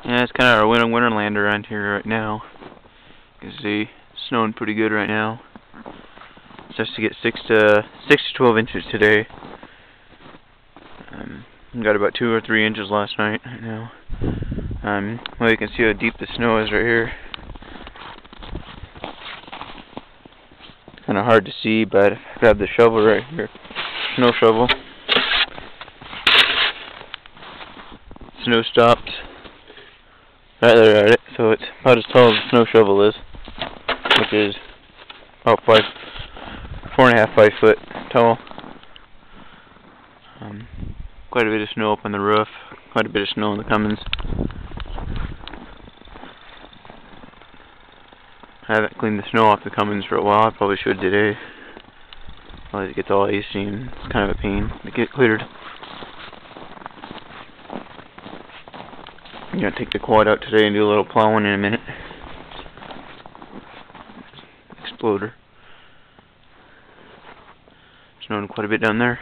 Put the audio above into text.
Yeah, it's kind of our winterland around here right now. You can see it's snowing pretty good right now. It's supposed to get 6 to 12 inches today. We got about 2 or 3 inches last night. Right now, well, you can see how deep the snow is right here. It's kind of hard to see, but I grabbed the shovel right here, snow shovel. Snow stopped right there at it, so it's about as tall as a snow shovel is, which is about 4.5, 5 foot tall. Quite a bit of snow up on the roof, quite a bit of snow in the Cummins. I haven't cleaned the snow off the Cummins for a while. I probably should today. Otherwise it gets all icy and it's kind of a pain to get cleared. I'm going to take the quad out today and do a little plowing in a minute. Exploder. Snowing quite a bit down there.